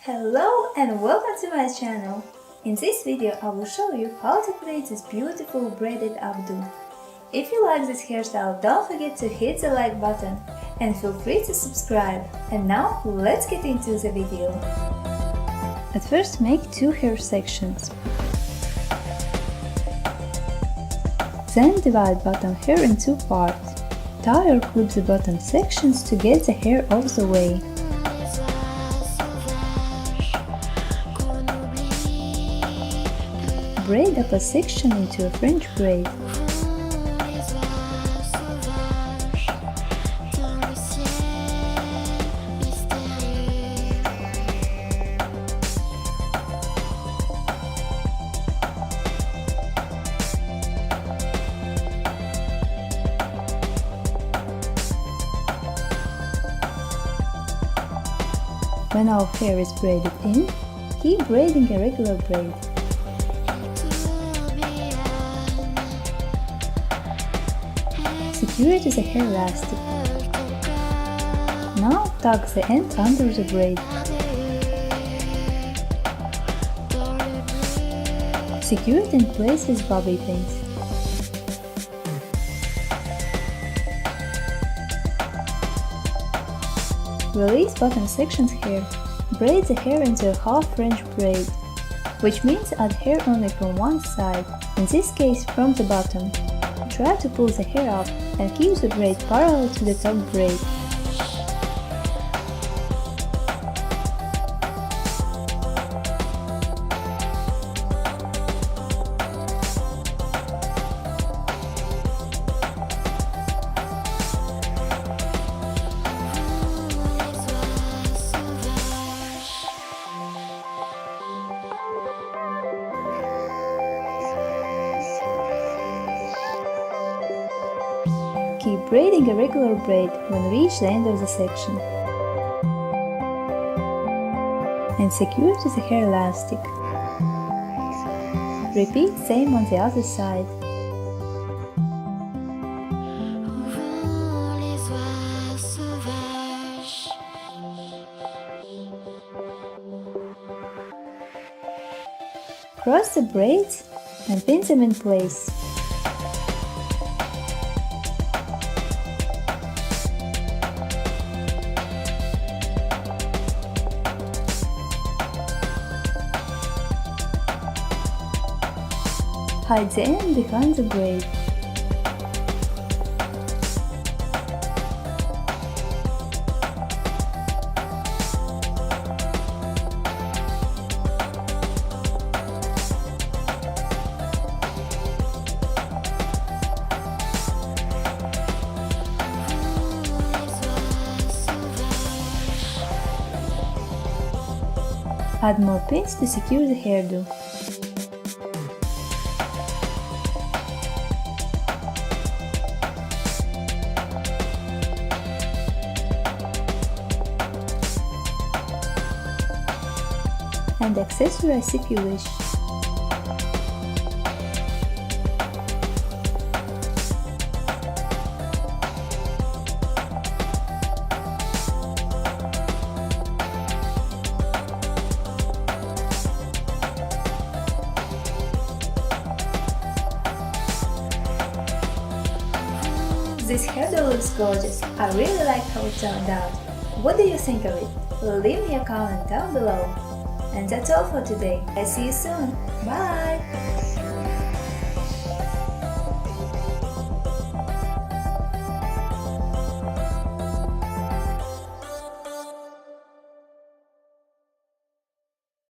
Hello and welcome to my channel. In this video I will show you how to create this beautiful braided updo. If you like this hairstyle, don't forget to hit the like button and feel free to subscribe. And now let's get into the video. At first make two hair sections. Then divide bottom hair in two parts. Tie or clip the bottom sections to get the hair off the way. Braid upper section into a French braid. When our hair is braided in, keep braiding a regular braid. Secure it with a hair elastic. Now tuck the end under the braid. Secure it in place with bobby pins. Release bottom section's hair. Braid the hair into a half French braid, which means add hair only from one side, in this case from the bottom. Try to pull the hair up and keep the braid parallel to the top braid. Keep braiding a regular braid when reach the end of the section. And secure it with a hair elastic. Repeat same on the other side. Cross the braids and pin them in place. Hide the end behind the braid. Add more pins to secure the hairdo. And accessorize if you wish. This hairdo looks gorgeous. I really like how it turned out. What do you think of it? Leave me a comment down below. And that's all for today. I'll see you soon. Bye!